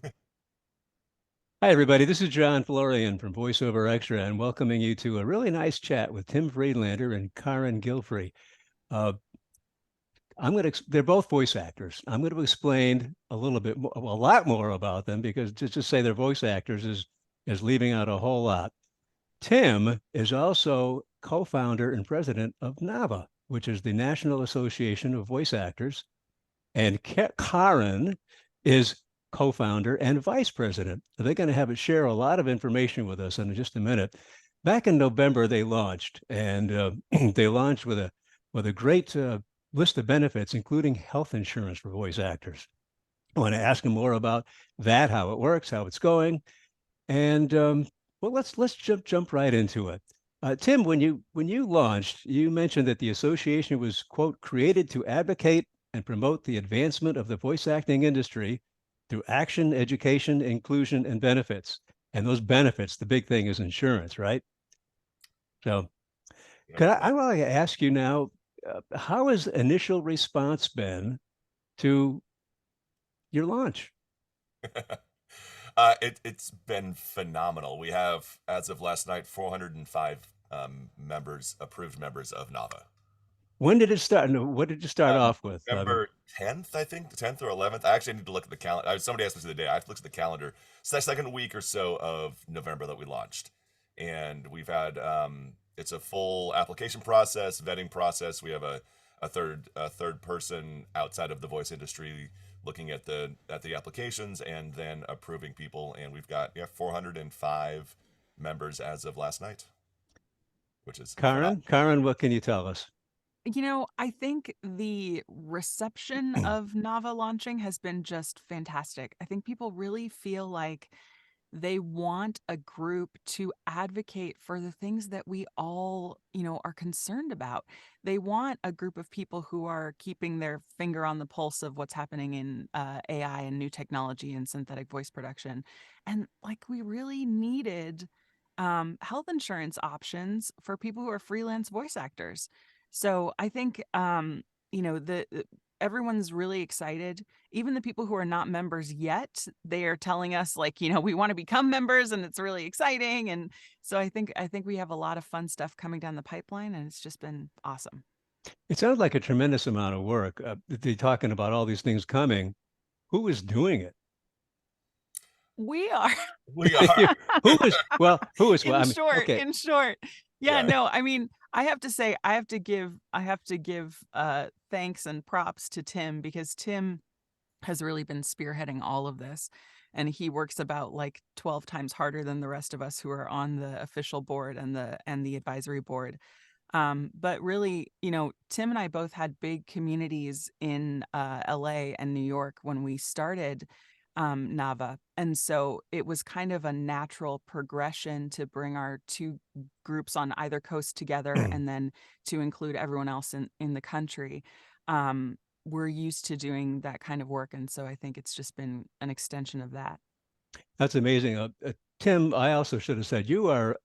Hi, everybody. This is John Florian from VoiceOverXtra and welcoming you to a really nice chat with Tim Friedlander and Carin Gilfry. Uh, they're both voice actors. I'm going to explain a little bit more, a lot more about them because just say they're voice actors is leaving out a whole lot. Tim is also co-founder and president of Nava, which is the National Association of Voice Actors. And Carin is co-founder and vice president. They're going to have share a lot of information with us in just a minute. Back in November, they launched, and they launched with a great list of benefits, including health insurance for voice actors. I want to ask him more about that, how it works, how it's going, and well, let's jump right into it. Tim, when you launched, you mentioned that the association was, quote, created to advocate and promote the advancement of the voice acting industry through action, education, inclusion, and benefits. And those benefits, the big thing is insurance, right? So, Yep, could I yep. want to ask you now, how has initial response been to your launch? It's been phenomenal. We have, as of last night, 405 members, approved members of Nava. When did it start? No, what did you start off with? November 10th, I think, the 10th or 11th. I actually need to look at the calendar. Somebody asked me the other day. I have to look at the calendar. It's the second week or so of November that we launched, and we've had it's a full application process, vetting process. We have a third person outside of the voice industry looking at the applications and then approving people. And we've got 405 members as of last night, which is phenomenal. Karen, what can you tell us? I think the reception of Nava launching has been just fantastic. I think people really feel like they want a group to advocate for the things that we all, are concerned about. They want a group of people who are keeping their finger on the pulse of what's happening in AI and new technology and synthetic voice production. And like, we really needed health insurance options for people who are freelance voice actors. So I think, everyone's really excited. Even the people who are not members yet, they are telling us like, we want to become members and it's really exciting. And so I think we have a lot of fun stuff coming down the pipeline and it's just been awesome. It sounds like a tremendous amount of work. They're talking about all these things coming. Who is doing it? We are. We are. Who is well? In I mean, short, okay. in short. Yeah, Yeah. no, I mean, I have to say, I have to give thanks and props to Tim because Tim has really been spearheading all of this. And he works about like 12 times harder than the rest of us who are on the official board and the advisory board. But really, Tim and I both had big communities in LA and New York when we started Nava. And so it was kind of a natural progression to bring our two groups on either coast together and then to include everyone else in the country. We're used to doing that kind of work. And so I think it's just been an extension of that. That's amazing. Tim, I also should have said you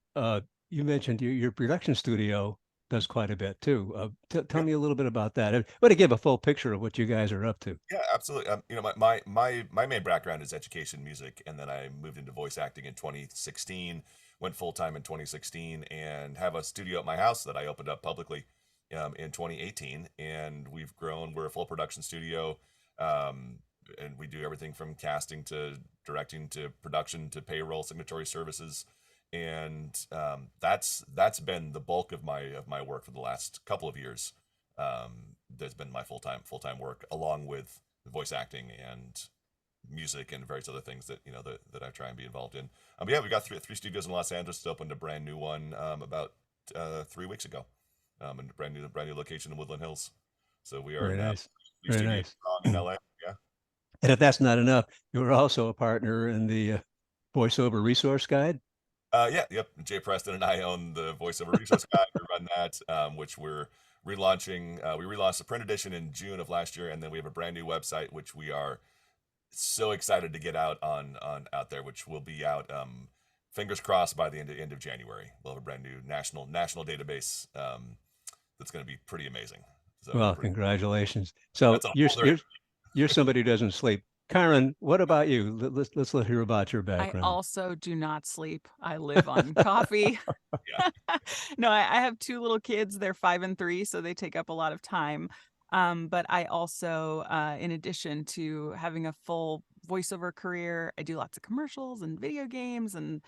mentioned your production studio does quite a bit too. Tell me a little bit about that. I want to give a full picture of what you guys are up to. Yeah, absolutely. My main background is education, music, and then I moved into voice acting in 2016. Went full time in 2016, and have a studio at my house that I opened up publicly in 2018. And we've grown. We're a full production studio, um, and we do everything from casting to directing to production to payroll, signatory services, and that's been the bulk of my work for the last couple of years. That's been my full time work, along with voice acting and music and various other things that I try and be involved in. But yeah, we got three studios in Los Angeles. Opened a brand new one about 3 weeks ago, in a brand new location in Woodland Hills. So we are Very now nice. three Very studios nice. strong in And LA. Yeah. if that's not enough, you were also a partner in the voiceover resource guide. Yeah, yep. Jay Preston and I own the VoiceOver Resource Guide. We run that, which we're relaunching. We relaunched the print edition in June of last year, and then we have a brand new website, which we are so excited to get out on out there, which will be out. Fingers crossed by the end of January. We'll have a brand new national database that's going to be pretty amazing. So we're Well, pretty. congratulations. So That's a you're whole other. you're you're somebody who doesn't sleep. Karen, what about you? Let's hear about your I background. also do not sleep. I live on coffee. Yeah. No, I have two little kids. They're 5 and 3, so they take up a lot of time. But I also, in addition to having a full voiceover career, I do lots of commercials and video games and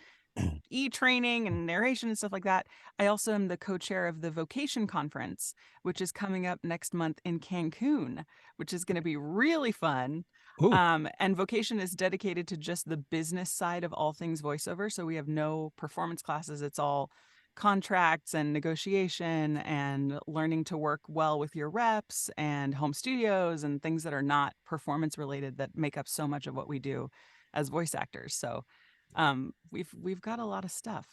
e-training and narration and stuff like that. I also am the co-chair of the Vocation Conference, which is coming up next month in Cancun, which is going to be really fun. Ooh, And Vocation is dedicated to just the business side of all things voiceover. So we have no performance classes. It's all contracts and negotiation and learning to work well with your reps and home studios and things that are not performance related that make up so much of what we do as voice actors. So we've got a lot of stuff.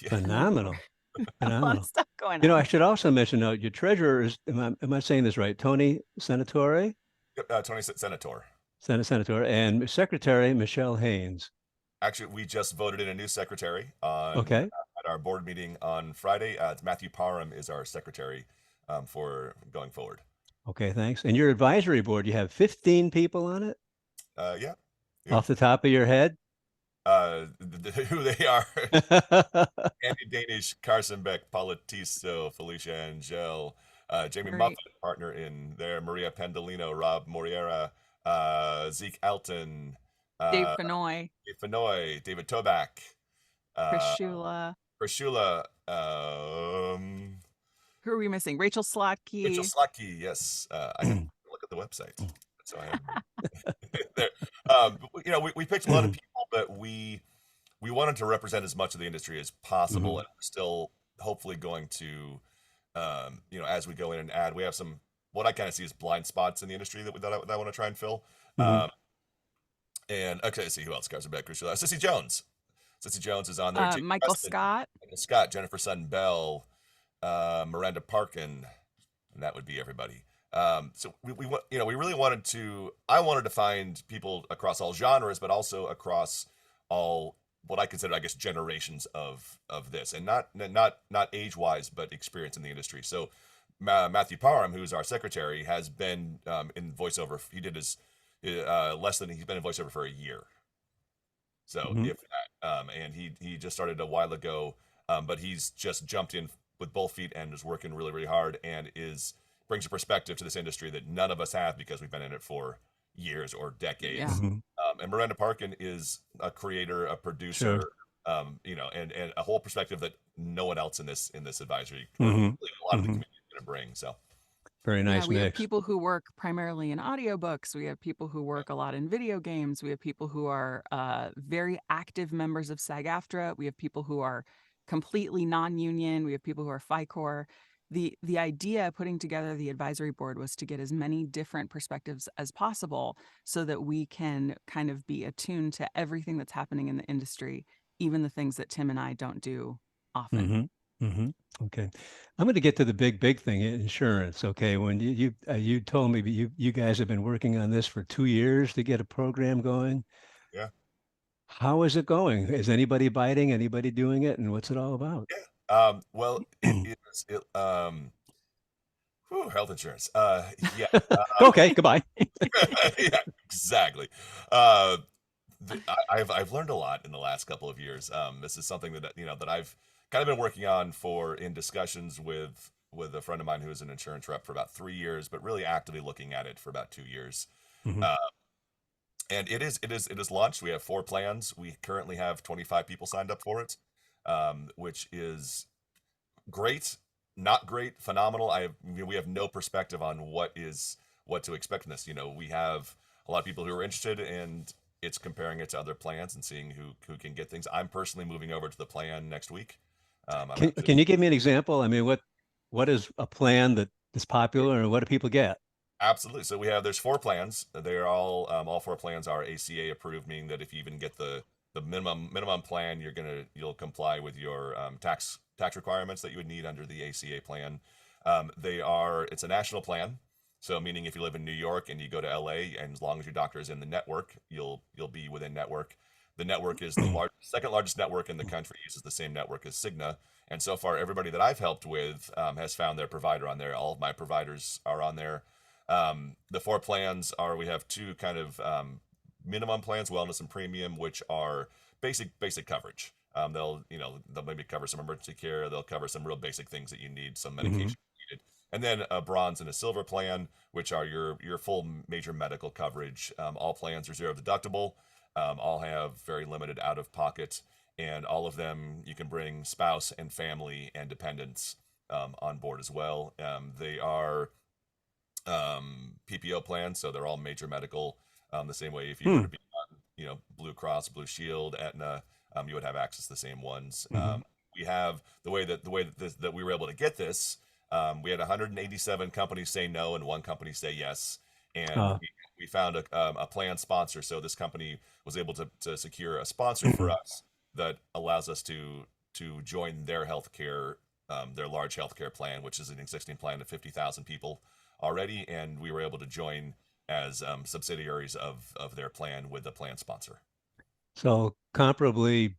Yeah. phenomenal, A lot of phenomenal. stuff going I on. should also mention, your treasurer is, am I saying this right? Tony Senatore, Yep, Tony Senator. Senator, and secretary Michelle Haynes. Actually, we just voted in a new secretary on Okay. at our board meeting on Friday. It's Matthew Parham is our secretary for going forward. Okay, thanks. And your advisory board, you have 15 people on it Yeah, yeah. off the top of your head? Who they are: Andy Danish, Carson Beck, Paula Tiso, Felicia Angel, Jamie Great. Muffin, partner in there, Maria Pendolino, Rob Moriera, Zeke Elton, Dave uh, Fenoy, Dave Fenoy, David Toback, Chris uh, Shula. Prashula, Who are we missing? Rachel Rachel Slotky. Slotky. Yes, I have to look at the website. So I am there. We picked a lot of people, but we wanted to represent as much of the industry as possible, and we're still hopefully going to, as we go in and add, we have some what I kind of see as blind spots in the industry that I want to try and fill. And okay, let's see who else. Carson Beck, Sissy Jones. Sissy Jones is on there. Jake Michael Preston, Scott. Michael Scott, Jennifer Sutton Bell, Miranda Parkin, and that would be everybody. So we really wanted to. I wanted to find people across all genres, but also across all what I consider, I guess, generations of this, and not age wise, but experience in the industry. So Matthew Parham, who's our secretary, has been in voiceover. He did his he's been in voiceover for a year. So if that, and he just started a while ago, but he's just jumped in with both feet and is working really, really hard and brings a perspective to this industry that none of us have because we've been in it for years or decades. Yeah. And Miranda Parkin is a creator, a producer, Sure. And a whole perspective that no one else in this advisory, or Hmm. really a lot of the community is going to bring. So Very Yeah, nice we have mix. people who work primarily in audiobooks. We have people who work a lot in video games. We have people who are very active members of SAG-AFTRA. We have people who are completely non-union. We have people who are FICOR. The idea putting together the advisory board was to get as many different perspectives as possible so that we can kind of be attuned to everything that's happening in the industry, even the things that Tim and I don't do often. Okay. I'm going to get to the big thing, insurance. Okay. When you told me that you guys have been working on this for 2 years to get a program going. yeah. How is it going? Is anybody biting? Anybody doing it? And what's it all about? Well, it is health insurance. Yeah. Okay. Goodbye. Yeah, exactly. Uh, I've learned a lot in the last couple of years. This is something that I've kind of been working on in discussions with a friend of mine who is an insurance rep for about 3 years, but really actively looking at it for about 2 years. Mhm. Uh, and it is launched. We have 4 plans. We currently have 25 people signed up for it, which is great, not great, phenomenal. We have no perspective on what to expect from this. We have a lot of people who are interested, and it's comparing it to other plans and seeing who can get things. I'm personally moving over to the plan next week. I'm Can you give me an example? I mean, what is a plan that is popular and what do people get? Absolutely. So there's 4 plans. They're all 4 plans are ACA approved, meaning that if you even get the minimum plan, you'll comply with your tax requirements that you would need under the ACA plan. It's a national plan. So meaning if you live in New York and you go to LA, and as long as your doctor is in the network, you'll be within network. The network is the second largest network in the country, uses the same network as Cigna. And so far, everybody that I've helped with has found their provider on there. All of my providers are on there. The 4 plans we have 2 kind of minimum plans, wellness and premium, which are basic coverage. They'll maybe cover some emergency care. They'll cover some real basic things that you need, some medication needed. And then a bronze and a silver plan, which are your full major medical coverage. All plans are zero deductible. All have very limited out of pocket, and all of them you can bring spouse and family and dependents on board as well. They are PPO plans, so they're all major medical. The same way if you were to be on, Blue Cross, Blue Shield, Aetna, you would have access to the same ones. We have the way that that we were able to get this. We had 187 companies say no and one company say yes, and we found a plan sponsor. So this company was able to secure a sponsor for us that allows us to join their healthcare, their large healthcare plan, which is an existing plan of 50,000 people already, and we were able to join as subsidiaries of their plan with the plan sponsor. So comparably,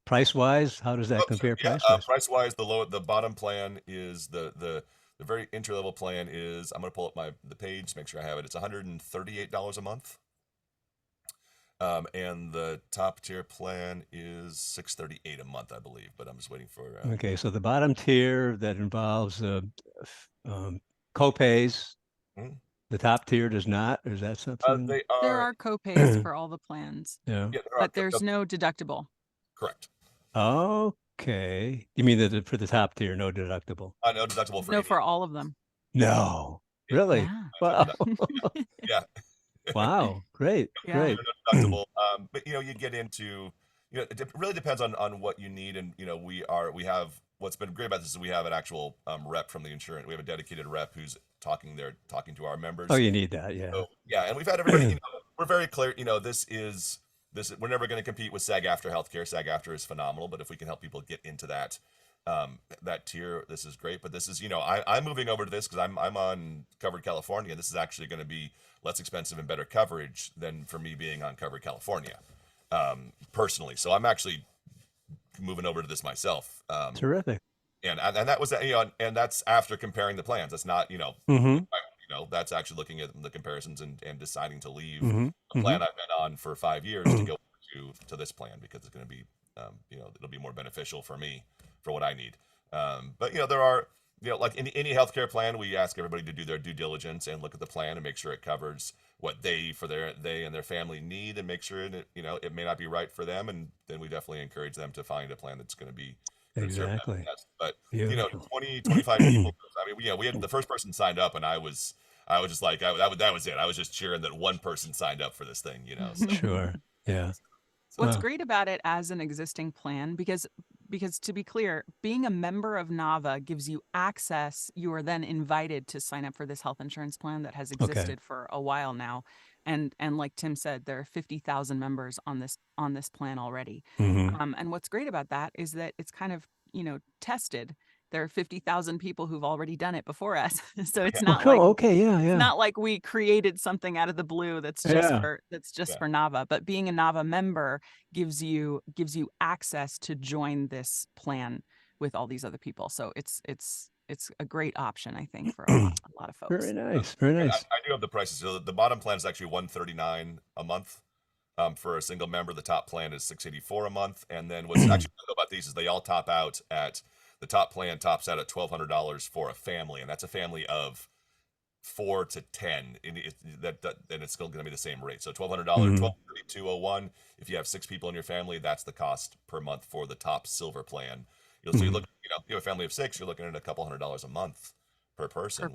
price-wise, how does that compare price-wise? Price-wise, the bottom plan is the very entry-level plan is, I'm going to pull up the page, make sure I have it. It's $138 a month. And the top tier plan is $638 a month, I believe, but I'm just waiting for. Okay, so the bottom tier that involves co-pays, the top tier does not, or is that something? There are co-pays for all the plans. Yeah, but there's no deductible. Correct. Okay, you mean that for the top tier, no deductible? No deductible for for all of them. No, really? Yeah. Wow. Yeah. Wow, great, great. Deductible. But you get into, it really depends on what you need, and we have what's been great about this is we have an actual rep from the insurance. We have a dedicated rep who's talking to our members. Oh, you need that, yeah. So, yeah, and we've had everybody. We're very clear. This we're never going to compete with SAG-AFTRA healthcare. SAG-AFTRA is phenomenal, but if we can help people get into that tier, this is great. But this is, I'm moving over to this because I'm on Covered California, and this is actually going to be less expensive and better coverage than for me being on Covered California, personally. So I'm actually moving over to this myself. Terrific. And that was and that's after comparing the plans. That's not that's actually looking at the comparisons and deciding to leave the plan I've been on for 5 years to go to this plan because it's going to be it'll be more beneficial for me for what I need. But there are like any healthcare plan, we ask everybody to do their due diligence and look at the plan and make sure it covers what they and their family need, and make sure that it may not be right for them, and then we definitely encourage them to find a plan that's going to be exactly. But 20, 25 people. I mean, we had the first person signed up, and I was just like that was it. I was just cheering that one person signed up for this thing. So. Sure. Yeah. What's great about it as an existing plan, because to be clear, being a member of Nava gives you access. You are then invited to sign up for this health insurance plan that has existed for a while now. And like Tim said, there are 50,000 members on this plan already. And what's great about that is that it's kind of, tested. There are 50,000 people who've already done it before us. So it's not it's not like we created something out of the blue that's just for Nava. But being a Nava member gives you access to join this plan with all these other people. So it's a great option, I think, for a lot of folks. Very nice. Very nice. I do have the prices. So the bottom plan is actually $139 a month. For a single member, the top plan is $684 a month. And then what's actually cool about these is they all top out at the top plan tops out at $1,200 for a family, and that's a family of 4 to 10. And it's still going to be the same rate. So $1,200, $1,232.01. If you have 6 people in your family, that's the cost per month for the top silver plan. So you look, you have a family of 6, you're looking at a couple $100 a month per person.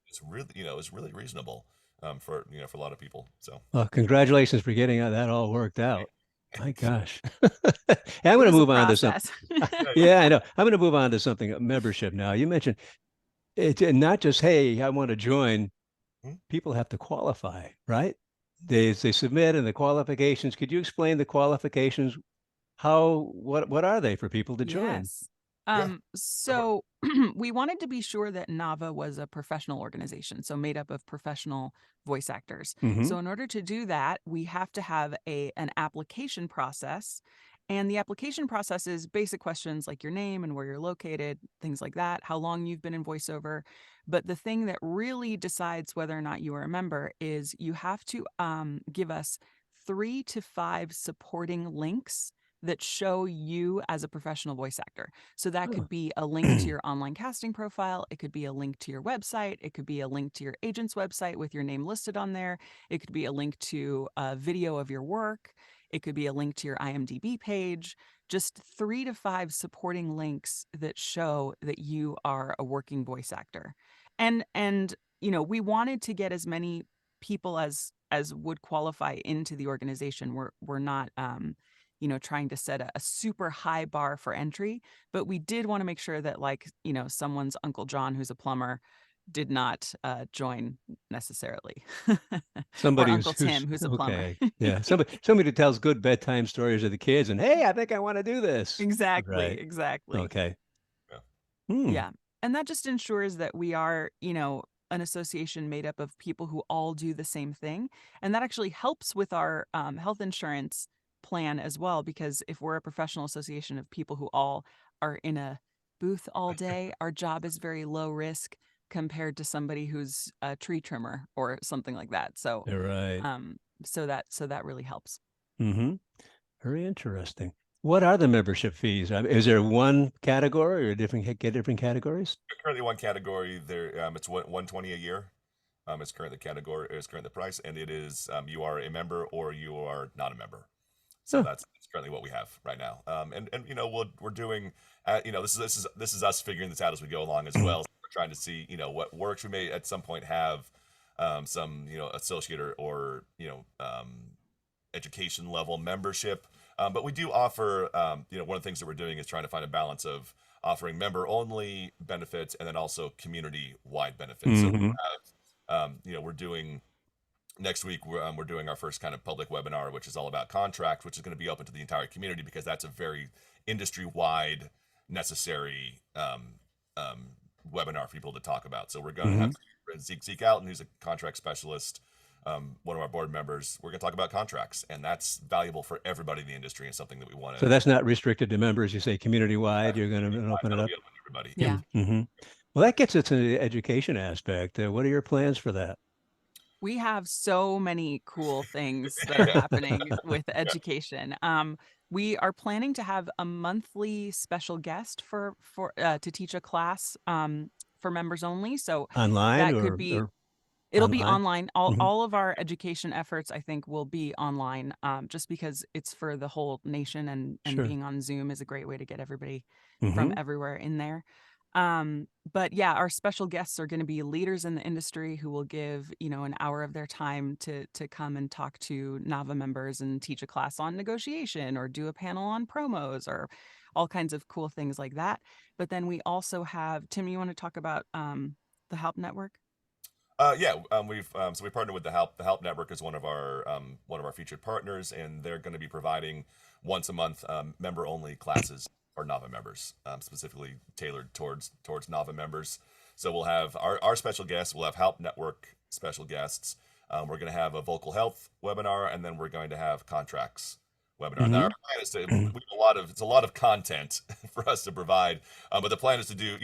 It's really, it's really reasonable for a lot of people. So, well, congratulations for getting that all worked out. My gosh. I'm going to move on to something. Yeah, I know. I'm going to move on to something, membership now. You mentioned it's not just, hey, I want to join. People have to qualify, right? They submit, and the qualifications. Could you explain the qualifications? What are they for people to join? Yes. So we wanted to be sure that Nava was a professional organization, so made up of professional voice actors. So in order to do that, we have to have an application process, And the application process is basic questions like your name and where you're located, things like that, how long you've been in VoiceOver. But the thing that really decides whether or not you are a member is you have to give us 3 to 5 supporting links that show you as a professional voice actor. So that could be a link to your online casting profile. It could be a link to your website. It could be a link to your agent's website with your name listed on there. It could be a link to a video of your work. It could be a link to your IMDb page. Just 3 to 5 supporting links that show that you are a working voice actor. And we wanted to get as many people as would qualify into the organization. We're not trying to set a super high bar for entry, but we did want to make sure that someone's Uncle John who's a plumber did not join necessarily. Or Somebody Uncle who's Tim who's a plumber. okay. Yeah. Somebody who tells good bedtime stories to the kids and, hey, I think I want to do this. Exactly, Right. exactly. Okay. Yeah. Yeah. And that just ensures that we are, an association made up of people who all do the same thing. And that actually helps with our health insurance plan as well, because if we're a professional association of people who all are in a booth all day, our job is very low risk compared to somebody who's a tree trimmer or something like that. So, You're right. so that really helps. Mm-hmm. Very interesting. What are the membership fees? Is there one category or get different categories? Currently one category there. It's 120 a year. It's currently the price, and it is you are a member or you are not a member. So Huh. that's currently what we have right now. And we're doing this is us figuring this out as we go along as well. So we're trying to see what works. We may at some point have some associate or education level membership. But we do offer, one of the things that we're doing is trying to find a balance of offering member only benefits and then also community wide benefits. So we Mhm. have, we're doing next week, we're doing our first kind of public webinar, which is all about contract, which is going to be open to the entire community because that's a very industry wide necessary webinar for people to talk about. So we're going to have Zeke Alton, who's a contract specialist, one of our board members. We're going to talk about contracts, and that's valuable for everybody in the industry and something that we want to. So that's not restricted to members. You say community wide, you're going to open it up. Everybody. Yeah. Mm-hmm. Well, that gets us to the education aspect. What are your plans for that? We have so many cool things that are happening with education. We are planning to have a monthly special guest for to teach a class for members only. So Online that could be or it'll be online? online. Mhm. All of our education efforts, I think, will be online, just because it's for the whole nation, and Sure. being on Zoom is a great way to get everybody from Mm-hmm. everywhere in there. But yeah, our special guests are going to be leaders in the industry who will give, an hour of their time to come and talk to Nava members and teach a class on negotiation or do a panel on promos or all kinds of cool things like that. But then we also have Tim, you want to talk about the Help Network? We partnered with the Help. The Help Network is one of our featured partners, and they're going to be providing once a month member only classes for Nava members, specifically tailored towards Nava members. So we'll have our special guests. We'll have Help Network special guests. We're going to have a vocal health webinar, and then we're going to have contracts webinar. And our plan is to it's a lot of content for us to provide, but the plan is to do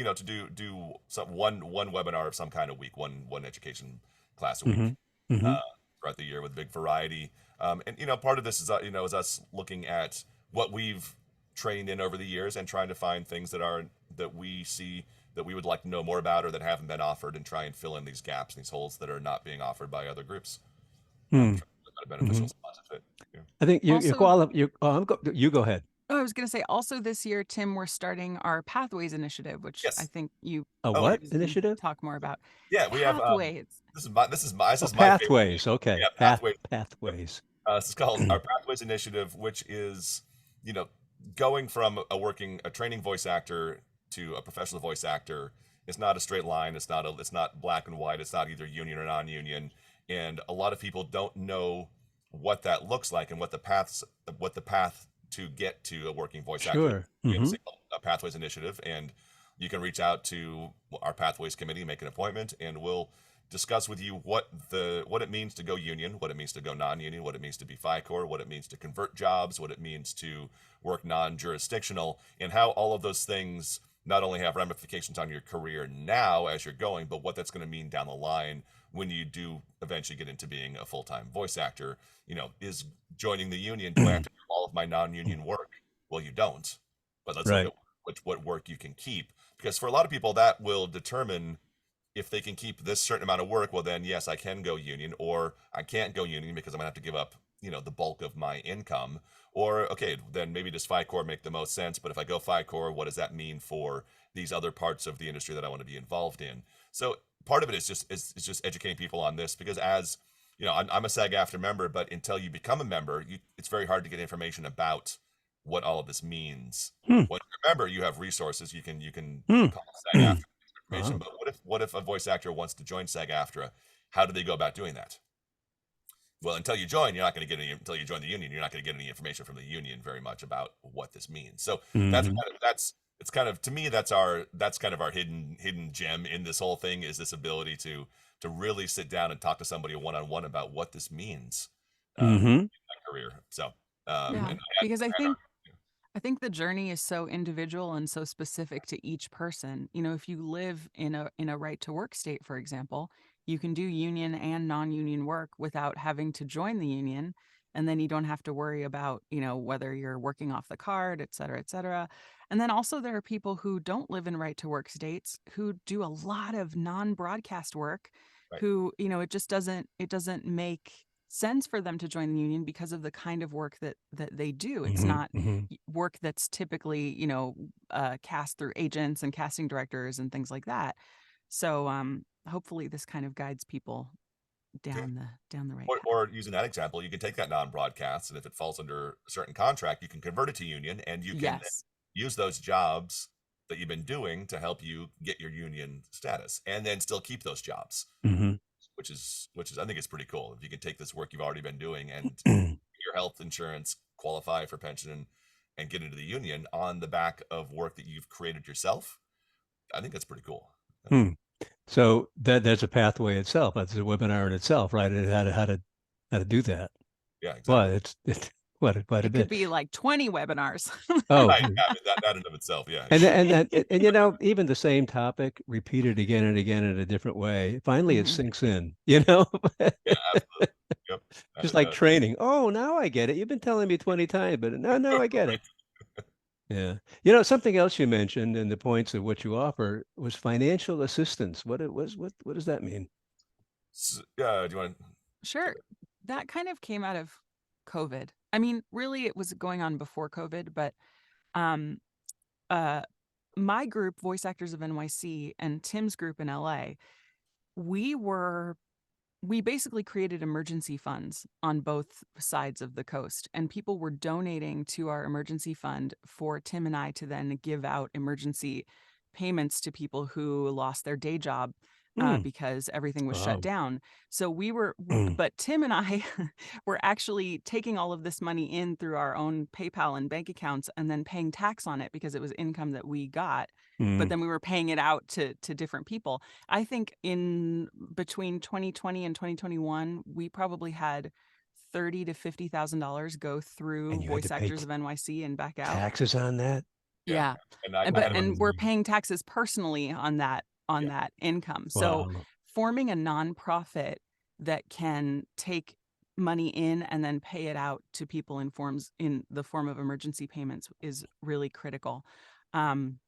one webinar of some kind a week, one education class a week Mm-hmm. Mm-hmm. throughout the year with big variety. And part of this is is us looking at what we've trained in over the years and trying to find things that we see that we would like to know more about or that haven't been offered, and try and fill in these gaps, these holes that are not being offered by other groups. Mm-hmm. A beneficial spot to fit. Yeah. I think Also, you go ahead. I was going to say, also this year, Tim, we're starting our Pathways initiative, which I Yes. think you A Oh, what yes. can initiative? talk more about. Yeah, we have Pathways. this Oh, is my favorite. pathways. Okay. Yeah, Pathways. Pathways. This is called our Pathways Initiative, which is, going from a training voice actor to a professional voice actor. It's not a straight line. It's not black and white. It's not either union or non-union. And a lot of people don't know what that looks like and what the path to get to a working voice actor. Sure. We have Mm-hmm. a Pathways Initiative, and you can reach out to our Pathways Committee, make an appointment, and we'll discuss with you what it means to go union, what it means to go non-union, what it means to be FICOR, what it means to convert jobs, what it means to work non-jurisdictional, and how all of those things not only have ramifications on your career now as you're going, but what that's going to mean down the line when you do eventually get into being a full-time voice actor. Is joining the union, do I have to do all of my non-union work? Well, you don't. But let's look Right. at what work you can keep, because for a lot of people that will determine if they can keep this certain amount of work. Well, then yes, I can go union, or I can't go union because I'm gonna have to give up the bulk of my income. Or okay, then maybe does FICOR make the most sense? But if I go FICOR, what does that mean for these other parts of the industry that I want to be involved in? So part of it is just educating people on this, because as I'm a SAG-AFTRA member, but until you become a member, it's very hard to get information about what all of this means. Hmm. Once you're a member, you have resources. You can Hmm. call SAG-AFTRA information. Wow. But what if a voice actor wants to join SAG-AFTRA? How do they go about doing that? Well, until you join, you're not going to get any. Until you join the union, you're not going to get any information from the union very much about what this means. So Mhm. it's kind of, to me, that's kind of our hidden gem in this whole thing, is this ability to really sit down and talk to somebody one-on-one about what this means in Mhm. my career. So Yeah, and because I think the journey is so individual and so specific to each person. If you live in a right to work state, for example, you can do union and non-union work without having to join the union. And then you don't have to worry about, whether you're working off the card, et cetera, et cetera. And then also there are people who don't live in right to work states who do a lot of non-broadcast work, right. who, it doesn't make sense for them to join the union because of the kind of work that they do. It's Mhm. not Mhm. work that's typically, cast through agents and casting directors and things like that. So hopefully this kind of guides people Yeah. down the right Or, path. or using that example, you can take that non-broadcast, and if it falls under a certain contract, you can convert it to union, and you can Yes. use those jobs that you've been doing to help you get your union status, and then still keep those jobs, Mhm. which is I think it's pretty cool. If you can take this work you've already been doing and Mhm. your health insurance, qualify for pension, and get into the union on the back of work that you've created yourself, I think that's pretty cool. Hmm. So that's a pathway itself. That's a webinar in itself, right? And how to do that. Yeah, Well, exactly. it's quite a It could bit. be like 20 webinars. Oh, Right. Yeah, that in of itself. Yeah. and even the same topic repeated again and again in a different way. Finally, it Mhm. sinks in. Yeah, absolutely. Yep. Just It like does. training. Oh, now I get it. You've been telling me 20 times, but now I get it. Right. Yeah. Something else you mentioned in the points of what you offer was financial assistance. What does that mean? Yeah. Do you want to? Sure. That kind of came out of COVID. I mean, really it was going on before COVID, but um uh my group, Voice Actors of NYC, and Tim's group in LA, we were we basically created emergency funds on both sides of the coast, and people were donating to our emergency fund for Tim and I to then give out emergency payments to people who lost their day job Hmm. because everything was shut Wow. down. So but Tim and I were actually taking all of this money in through our own PayPal and bank accounts and then paying tax on it because it was income that we got. But Hmm. then we were paying it out to different people. I think in between 2020 and 2021, we probably had $30,000 to $50,000 go And through you had to Voice pay Actors of NYC and back out. taxes on that? Yeah. Yeah. And I And had but about the and we're same. paying taxes personally on Yeah. that income. So Wow. forming a nonprofit that can take money in and then pay it out to people in the form of emergency payments is really critical. Um,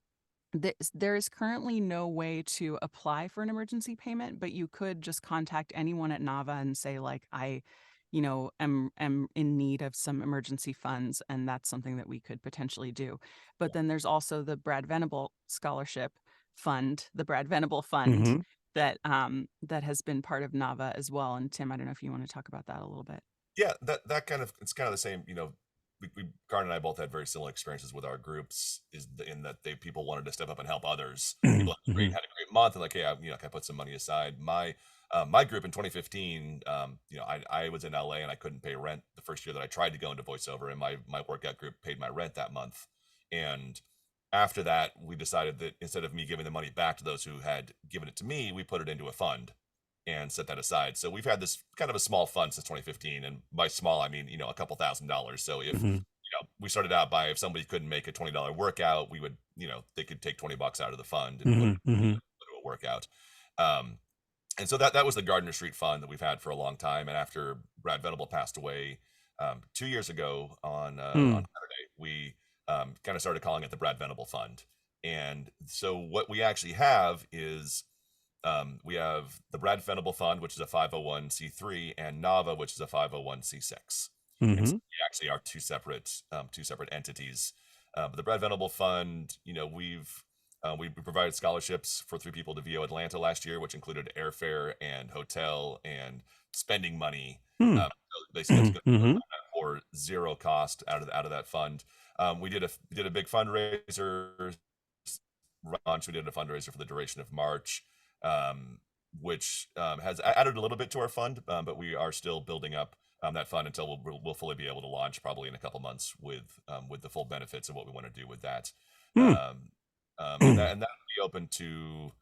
there is currently no way to apply for an emergency payment, but you could just contact anyone at Nava and say, like, I, am in need of some emergency funds, and that's something that we could potentially do. But then there's also the Brad Venable Scholarship Fund, the Brad Venable Fund, Hmm. that has been part of Nava as well. And Tim, I don't know if you want to talk about that a little bit. Yeah, that kind of, it's kind of the same. We Garn and I both had very similar experiences with our groups, in that people wanted to step up and help others. People Hmm. had a great month, and like, hey, can I put some money aside? My group in 2015, I was in LA and I couldn't pay rent the first year that I tried to go into voiceover, and my workout group paid my rent that month. And after that, we decided that instead of me giving the money back to those who had given it to me, we put it into a fund, and set that aside. So we've had this kind of a small fund since 2015, and by small I mean a couple $1,000s. So if we started out by, if somebody couldn't make a $20 workout, we would they could take $20 out of the fund and put it into a workout. And so that was the Gardner Street Fund that we've had for a long time. And after Brad Venable passed away 2 years ago on Saturday, we kind of started calling it the Brad Venable Fund. And so what we actually have is we have the Brad Venable Fund, which is a 501c3, and Nava, which is a 501c6. And so we actually are two separate entities. But the Brad Venable Fund, we provided scholarships for 3 people to VO Atlanta last year, which included airfare and hotel and spending money. Basically, for zero cost out of that fund. We did a big fundraiser launch. We did a fundraiser for the duration of March, which has added a little bit to our fund, but we are still building up that fund until we'll fully be able to launch probably in a couple months with the full benefits of what we want to do with that. And that will be open to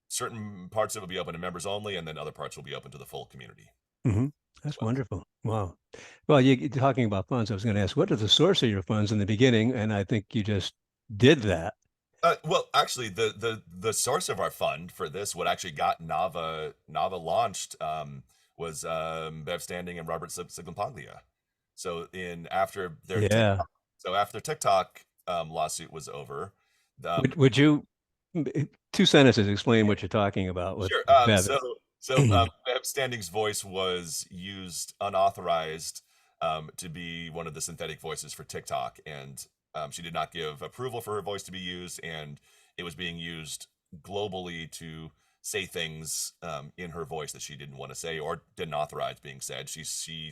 certain parts of it will be open to members only, and then other parts will be open to the full community. That's wonderful. Wow. Well, you're talking about funds. I was going to ask, what are the source of your funds in the beginning? And I think you just did that. Well, actually, the source of our fund for this, what actually got Nava launched, was Bev Standing and Robert Siglin-Paglia. So after their TikTok lawsuit was over, would you 2 sentences explain what you're talking about with sure. Bev? Bev Standing's voice was used unauthorized to be one of the synthetic voices for TikTok, and she did not give approval for her voice to be used, and it was being used globally to say things in her voice that she didn't want to say or didn't authorize being said. She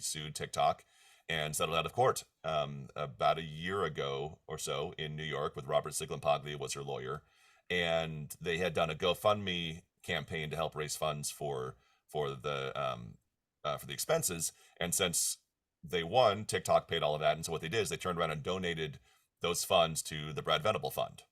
sued TikTok and settled out of court about a year ago or so in New York with Robert Siglin-Paglia was her lawyer, and they had done a GoFundMe campaign to help raise funds for the expenses. And since they won, TikTok paid all of that, and so what they did is they turned around and donated those funds to the Brad Venable Fund.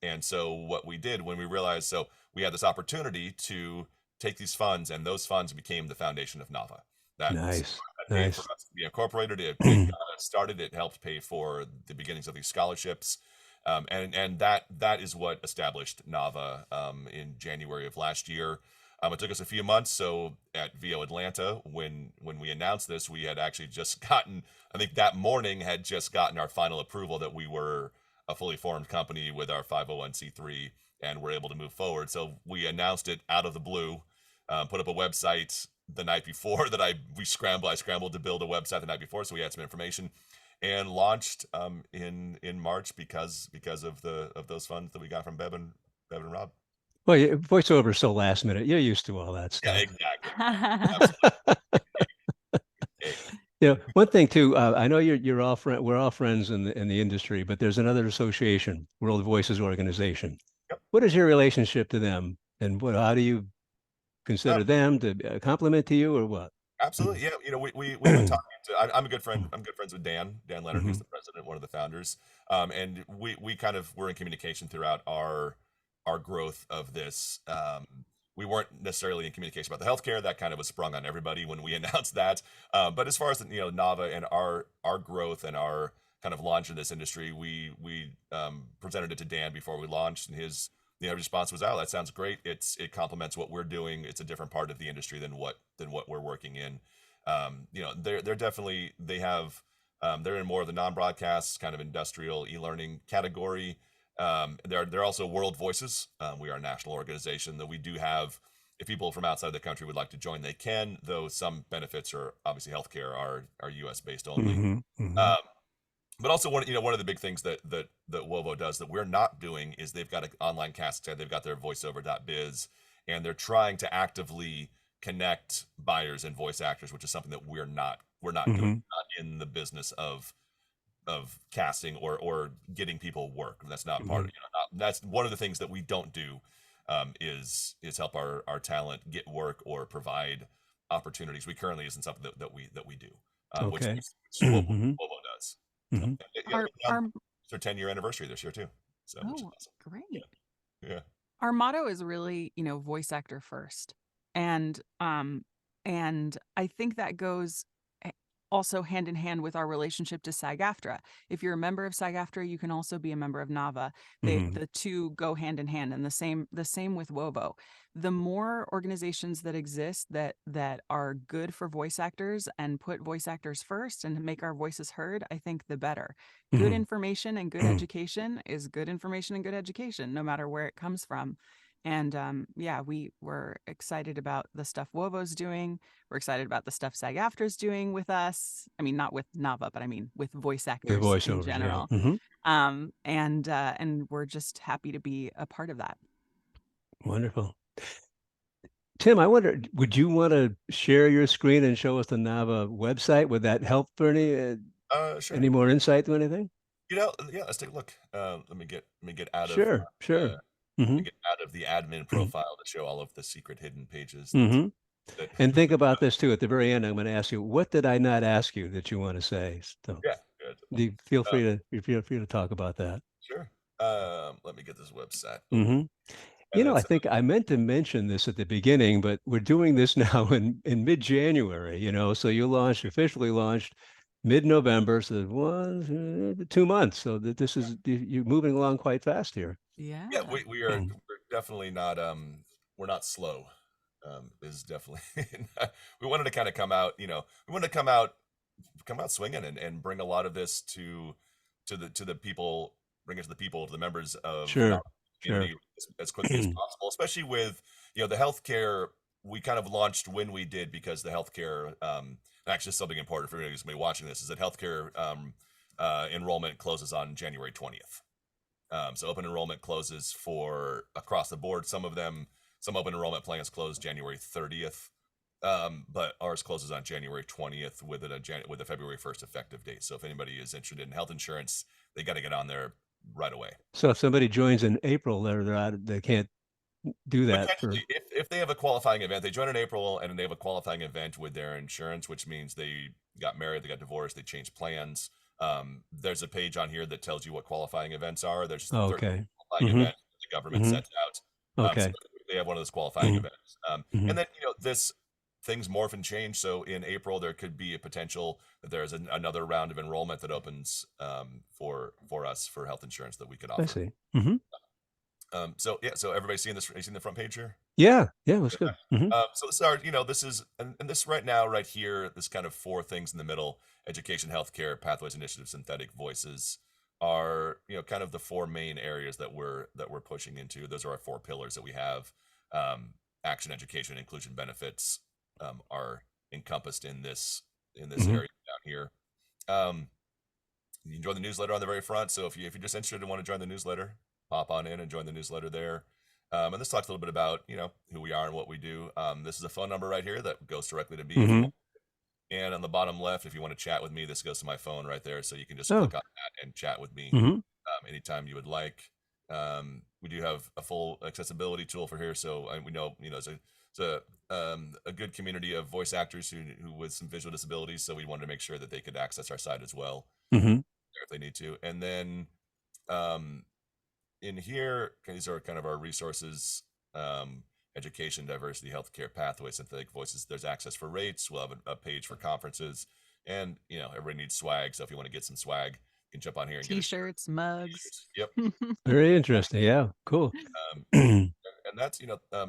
And so what we did when we realized, so we had this opportunity to take these funds, and those funds became the foundation of Nava. Nice. Paid for us to be incorporated. It got us started. It helped pay for the beginnings of these scholarships. And that is what established Nava in January of last year. It took us a few months. So at VO Atlanta, when we announced this, we had actually just gotten, I think that morning had just gotten our final approval that we were a fully formed company with our 501c3 and we're able to move forward. So we announced it out of the blue, put up a website the night before that I scrambled to build a website the night before. So we had some information and launched in March because of those funds that we got from Bev and Rob. Well, voiceover is so last minute. You're used to all that stuff. Yeah, exactly. One thing too. I know we're all friends in the industry, but there's another association, World Voices Organization. Yep. What is your relationship to them, and how do you consider them to compliment to you, or what? Absolutely, yeah. We've been talking to. I'm a good friend. I'm good friends with Dan Leonard, who's the president, one of the founders. And we kind of were in communication throughout our growth of this. We weren't necessarily in communication about the healthcare. That kind of was sprung on everybody when we announced that. But as far as Nava and our growth and our kind of launch in this industry, we presented it to Dan before we launched, and his response was, "Oh, that sounds great. It complements what we're doing. It's a different part of the industry than what we're working in." They're definitely they're in more of the non-broadcast kind of industrial e-learning category. They're also World Voices. We are a national organization that we do have. If people from outside the country would like to join, they can. Though some benefits are obviously healthcare are U.S. based only. But also one of the big things that Wovo does that we're not doing is they've got an online cast site. They've got their voiceover.biz, and they're trying to actively connect buyers and voice actors, which is something that we're not doing. Not in the business of casting or getting people work. That's not part of that's one of the things that we don't do, is help our talent get work or provide opportunities. We currently isn't something that we do, which Wovo does. It's their 10-year anniversary this year too. So which is awesome. Great. Yeah. Our motto is really, voice actor first. and I think that goes also hand in hand with our relationship to SAG-AFTRA. If you're a member of SAG-AFTRA, you can also be a member of Nava. The two go hand in hand, and the same with WOBO. The more organizations that exist that are good for voice actors and put voice actors first and make our voices heard, I think the better. Good information and good education is good information and good education, no matter where it comes from. And yeah, we were excited about the stuff WOBO's doing. We're excited about the stuff SAG-AFTRA's doing with us. I mean, not with Nava, but I mean with voice The actors in voiceovers, general. yeah. And we're just happy to be a part of that. Wonderful. Tim, I wonder, would you want to share your screen and show us the Nava website? Would that help for Sure. any more insight to anything? Yeah, let's take a look. Let me get out of Sure, sure. let me Hmm. get out of the admin profile to show all of the secret hidden pages Hmm. that And think about this too. At the very end, I'm going to ask you, what did I not ask you that you want to say? So yeah, good. feel Uh, free to talk about that. sure. Let me get this website open. Hmm. And I it's think I meant to mention this at the beginning, but we're doing this now in mid-January, so you officially launched mid-November, so 2 months. So that this is you're moving along quite fast here. Yeah. yeah, we're definitely not we're not slow. Is definitely we wanted to kind of come out, we wanted to come out swinging and bring a lot of this to the people, bring it to the people, to the members of the Sure, sure. community as quickly as possible, especially with the healthcare. We kind of launched when we did because the healthcare, actually something important for anybody who's going to be watching this is that healthcare enrollment closes on January 20th. So open enrollment closes for across the board. Some open enrollment plans close January 30th. But ours closes on January 20th with a February 1st effective date. So if anybody is interested in health insurance, they got to get on there right away. So if somebody joins in April, they're out, they can't do that for. Potentially, if they have a qualifying event, they join in April and they have a qualifying event with their insurance, which means they got married, they got divorced, they changed plans. There's a page on here that tells you what qualifying events are. There's Oh, 13 okay. qualifying Hmm. events the government Hmm. sets out. So Okay. they have one of those qualifying events. Hmm. And then this things morph and change. So in April, there could be a potential that there's another round of enrollment that opens for us for health insurance that we could I offer. see. Hmm. So yeah, so everybody's seeing this. You seen the front page here? Yeah, it was good. Hmm. So this is our, this is, and this right now, right here, this kind of four things in the middle: education, healthcare, pathways, initiative, synthetic voices are, kind of the four main areas that we're pushing into. Those are our four pillars that we have. Action, education, inclusion, benefits are encompassed in this Hmm. area down here. You can join the newsletter on the very front. So if you're just interested and want to join the newsletter, pop on in and join the newsletter there. And this talks a little bit about, who we are and what we do. This is a phone number right here that goes directly to me if you Hmm. want. And on the bottom left, if you want to chat with me, this goes to my phone right there. So you can just Oh. click on that and chat with me Hmm. anytime you would like. We do have a full accessibility tool for here. So we know, it's a good community of voice actors who with some visual disabilities. So we wanted to make sure that they could access our site as well Hmm. if they need to. And then in here, these are kind of our resources: education, diversity, healthcare, pathways, synthetic voices. There's access for rates. We'll have a page for conferences, and everybody needs swag. So if you want to get some swag, you can jump on here and T-shirts, mugs. Yep. Very interesting. Yeah, cool. And that's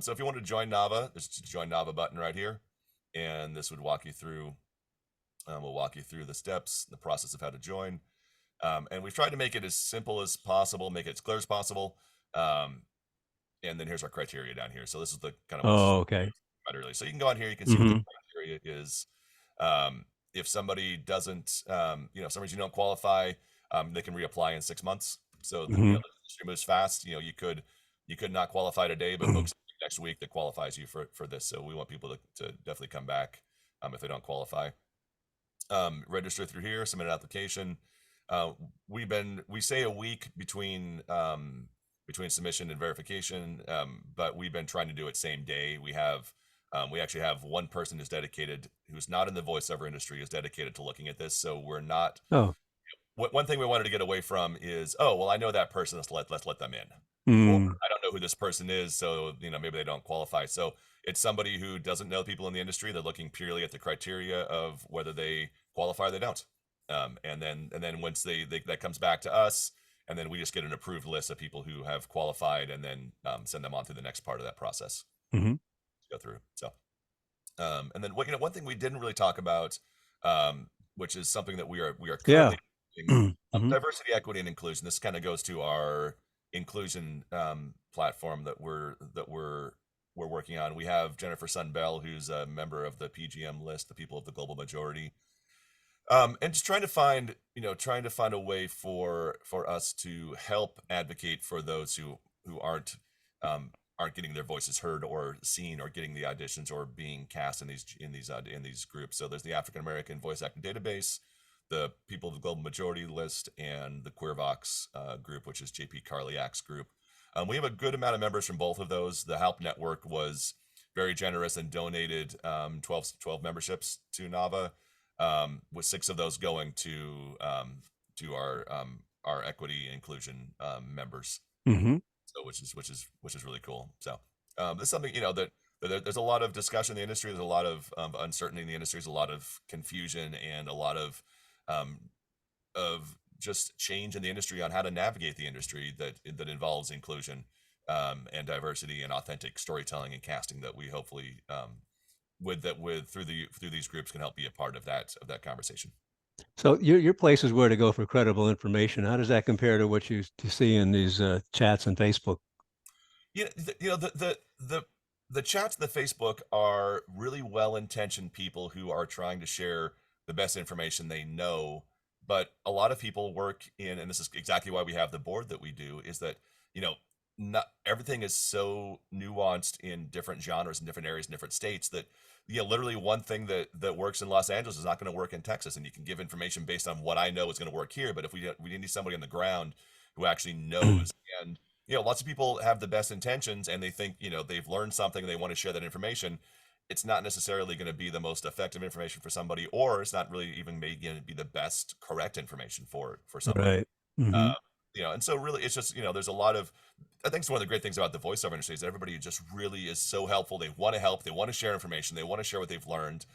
so if you want to join Nava, there's a join Nava button right here, and this would walk you through. We'll walk you through the steps, the process of how to join. And we've tried to make it as simple as possible, make it as clear as possible. And then here's our criteria down here. So this is the kind of Oh, okay. about earlier. So you can go on here, you can see what Hmm. the criteria is. If somebody doesn't, for some reason you don't qualify, they can reapply in 6 months. So the industry moves fast. You could not qualify today, but book something next week that qualifies you for this. So we want people to definitely come back if they don't qualify. Register through here, submit an application. We say a week between submission and verification, but we've been trying to do it same day. We actually have one person who's dedicated, who's not in the voiceover industry, is dedicated to looking at this. So we're not. Oh. One thing we wanted to get away from is, oh well, I know that person. Let's let them in. Or Mm. I don't know who this person is, so maybe they don't qualify. So it's somebody who doesn't know people in the industry. They're looking purely at the criteria of whether they qualify or they don't. And then once they that comes back to us, and then we just get an approved list of people who have qualified, and then send them on to the next part of that process Mm-hmm. to go through. So, and then one thing we didn't really talk about, which is something that we are Yeah. currently doing, Mm-hmm. diversity, equity, and inclusion. This kind of goes to our inclusion platform that we're working on. We have Jennifer Sunbell, who's a member of the PGM list, the People of the Global Majority, and just trying to find a way for us to help advocate for those who aren't getting their voices heard or seen or getting the auditions or being cast in these groups. So there's the African American Voice Actor Database, the People of the Global Majority list, and the QueerVox group, which is JP Carliak's group. We have a good amount of members from both of those. The Help Network was very generous and donated 12 memberships to Nava, with 6 of those going to our equity inclusion members. Mm-hmm. So which is really cool. So this is something that there's a lot of discussion in the industry. There's a lot of uncertainty in the industry. There's a lot of confusion and a lot of just change in the industry on how to navigate the industry that involves inclusion and diversity and authentic storytelling and casting, that we hopefully through these groups can help be a part of that conversation. So your place is where to go for credible information. How does that compare to what you see in these chats on Facebook? The chats in the Facebook are really well-intentioned people who are trying to share the best information they know. But a lot of people work in, and this is exactly why we have the board that we do, is that not everything is so nuanced in different genres in different areas in different states that literally one thing that works in Los Angeles is not going to work in Texas. And you can give information based on what I know is going to work here, but if we need somebody on the ground who actually knows. And lots of people have the best intentions, and they think they've learned something and they want to share that information. It's not necessarily going to be the most effective information for somebody, or it's not really even maybe going to be the best correct information for somebody. Right. Mm-hmm. And so really it's just there's a lot of, I think it's one of the great things about the voiceover industry is that everybody just really is so helpful. They want to help, they want to share information, they want to share what they've learned.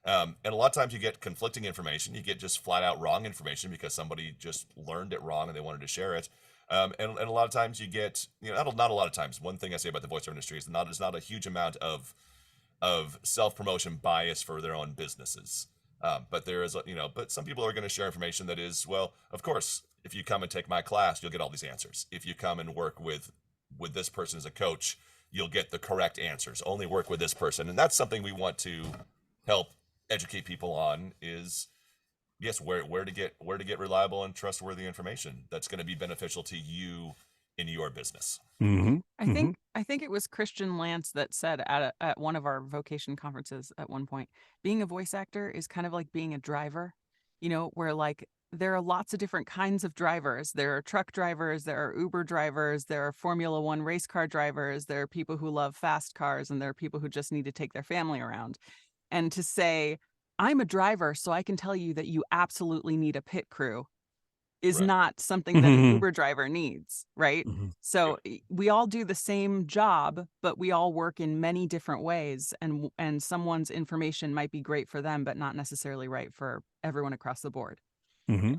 And a lot of times you get conflicting information, you get just flat out wrong information because somebody just learned it wrong and they wanted to share it. And a lot of times you get, not a lot of times. One thing I say about the voiceover industry is not a huge amount of self-promotion bias for their own businesses. But there is, but some people are going to share information that is, well, of course, if you come and take my class, you'll get all these answers. If you come and work with this person as a coach, you'll get the correct answers. Only work with this person. And that's something we want to help educate people on, is yes, where to get reliable and trustworthy information that's going to be beneficial to you in your business. Mm-hmm. I think it was Christian Lance that said at one of our vocation conferences at one point, being a voice actor is kind of like being a driver, where like there are lots of different kinds of drivers. There are truck drivers, there are Uber drivers, there are Formula One race car drivers, there are people who love fast cars, and there are people who just need to take their family around. And to say, I'm a driver, so I can tell you that you absolutely need a pit crew is Right. not something that an Uber driver needs, right? Mm-hmm. So we all do the same job, but we all work in many different ways, and someone's information might be great for them, but not necessarily right for everyone across the board. Mm-hmm.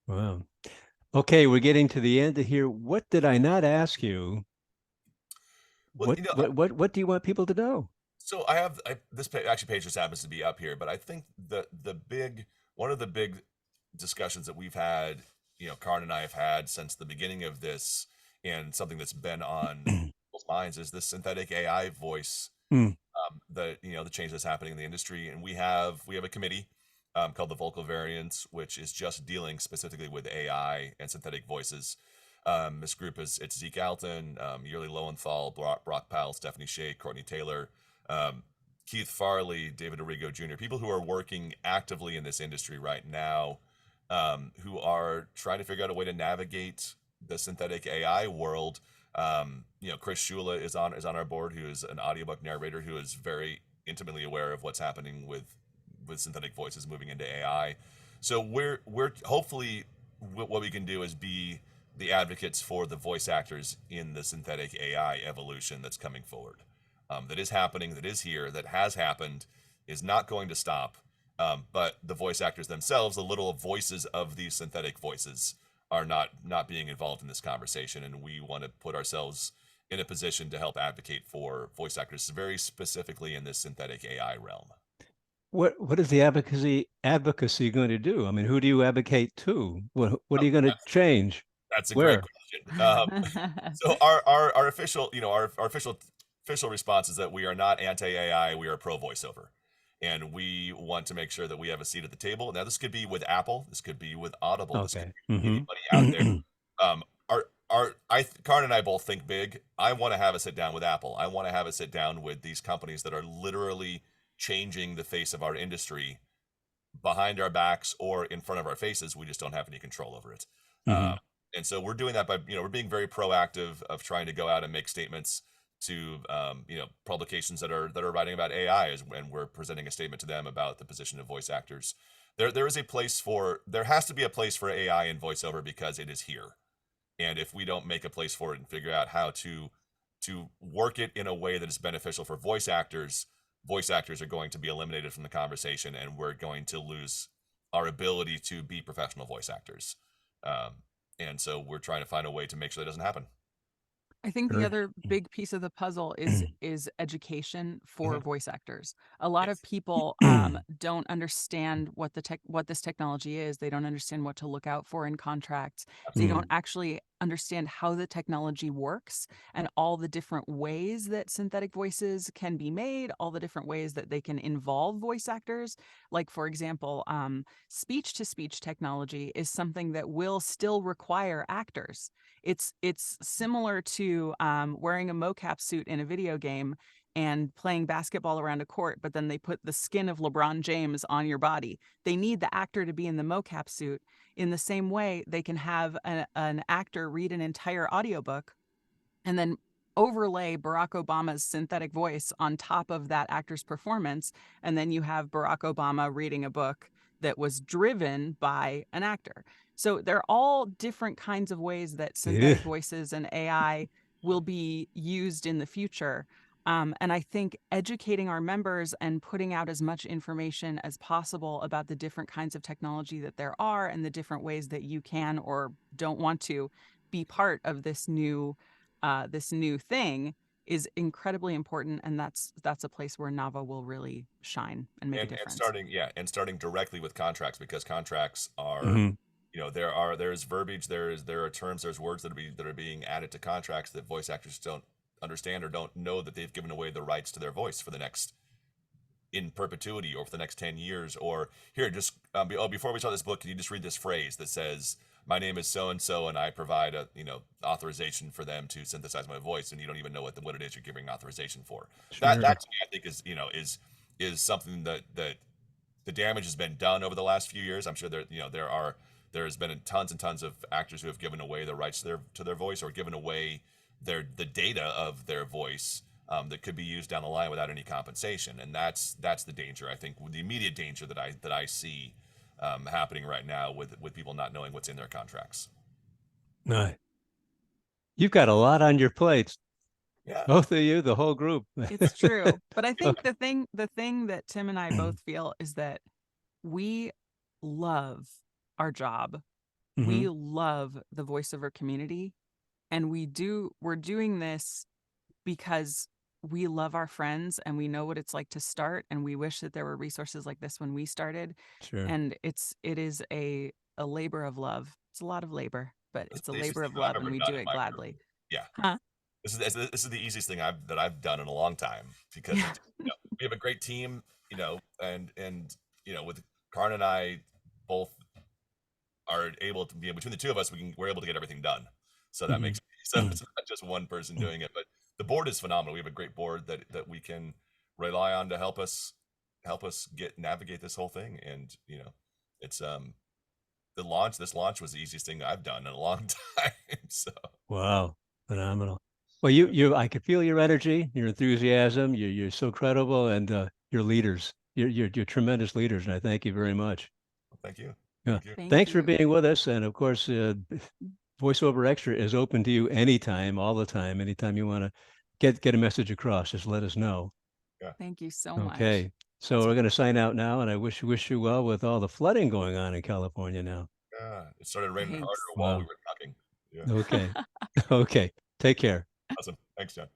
Wow. Okay, we're getting to the end of here. What did I not ask you? Well, What do you want people to know? So this page just happens to be up here, but I think one of the big discussions that we've had, Karin and I have had since the beginning of this, and something that's been on people's minds, is this synthetic AI voice, the change that's happening in the industry. And we have a committee called the Vocal Variants, which is just dealing specifically with AI and synthetic voices. This group it's Zeke Alton, Yearly Lowenthal, Brock Powell, Stephanie Shea, Courtney Taylor, Keith Farley, David Arrigo Jr., people who are working actively in this industry right now, who are trying to figure out a way to navigate the synthetic AI world. Chris Shula is on our board, who is an audiobook narrator who is very intimately aware of what's happening with synthetic voices moving into AI. So we're hopefully what we can do is be the advocates for the voice actors in the synthetic AI evolution that's coming forward. That is happening, that is here, that has happened, is not going to stop. But the voice actors themselves, the little voices of these synthetic voices, are not being involved in this conversation, and we want to put ourselves in a position to help advocate for voice actors very specifically in this synthetic AI realm. What is the advocacy going to do? I mean, who do you advocate to? What are you going to change? That's a great Where? question. So our official, our official response is that we are not anti-AI, we are pro voiceover. And we want to make sure that we have a seat at the table. Now, this could be with Apple, this could be with Audible, this could Okay. be with anybody out there. Karin and I both think big. I want to have a sit down with Apple. I want to have a sit down with these companies that are literally changing the face of our industry behind our backs or in front of our faces. We just don't have any control over it. And so we're doing that by, we're being very proactive of trying to go out and make statements to, publications that are writing about AI, and we're presenting a statement to them about the position of voice actors. There has to be a place for AI in voiceover because it is here. And if we don't make a place for it and figure out how to work it in a way that is beneficial for voice actors are going to be eliminated from the conversation, and we're going to lose our ability to be professional voice actors. And so we're trying to find a way to make sure that doesn't happen. I think the other big piece of the puzzle is education for voice actors. A lot of people don't understand what this technology is. They don't understand what to look out for in contracts. They don't actually understand how the technology works and all the different ways that synthetic voices can be made, all the different ways that they can involve voice actors. Like, for example, speech-to-speech technology is something that will still require actors. It's similar to wearing a mocap suit in a video game and playing basketball around a court, but then they put the skin of LeBron James on your body. They need the actor to be in the mocap suit. In the same way, they can have an actor read an entire audiobook and then overlay Barack Obama's synthetic voice on top of that actor's performance. And then you have Barack Obama reading a book that was driven by an actor. So they're all different kinds of ways that synthetic voices and AI will be used in the future. And I think educating our members and putting out as much information as possible about the different kinds of technology that there are and the different ways that you can or don't want to be part of this new thing is incredibly important. And that's a place where Nava will really shine and make a difference. And starting directly with contracts, because contracts are, there's verbiage, there are terms, there's words that are being added to contracts that voice actors don't understand or don't know that they've given away the rights to their voice for the next, in perpetuity, or for the next 10 years. Or here, just before we start this book, can you just read this phrase that says, my name is so and so, and I provide a authorization for them to synthesize my voice, and you don't even know what it is you're giving authorization for. Sure. That to me, I think is something that the damage has been done over the last few years. I'm sure there's been tons and tons of actors who have given away the rights to their voice, or given away the data of their voice that could be used down the line without any compensation. And that's the danger, I think, the immediate danger that I see happening right now with people not knowing what's in their contracts. Right. You've got a lot on your plates. Yeah. Both of you, the whole group. It's true. But I think the thing that Tim and I both feel is that we love our job. We love the voiceover community. And we're doing this because we love our friends and we know what it's like to start, and we wish that there were resources like this when we started. Sure. And it is a labor of love. It's a lot of labor, but it's a labor of love, and we do it gladly. Group. Yeah. Huh? This is the easiest thing I've done in a long time, because we have a great team, and with Karin and I both are able to be, between the two of us, we're able to get everything done. So that makes it's not just one person doing it, but the board is phenomenal. We have a great board that we can rely on to help us navigate this whole thing. And it's this launch was the easiest thing I've done in a long time. So wow, phenomenal. Well, I could feel your energy, your enthusiasm. You're so credible, and you're leaders. You're tremendous leaders, and I thank you very much. Thank you. Yeah. Thank you. Thanks for being with us, and of course, VoiceOverXtra is open to you anytime, all the time. Anytime you want to get a message across, just let us know. Yeah. Thank you so much. Okay. So Awesome. we're going to sign out now, and I wish you well with all the flooding going on in California now. Yeah. It started raining Thanks. harder while we Wow. were talking. Yeah. Okay. Okay. Take care. Awesome. Thanks, John.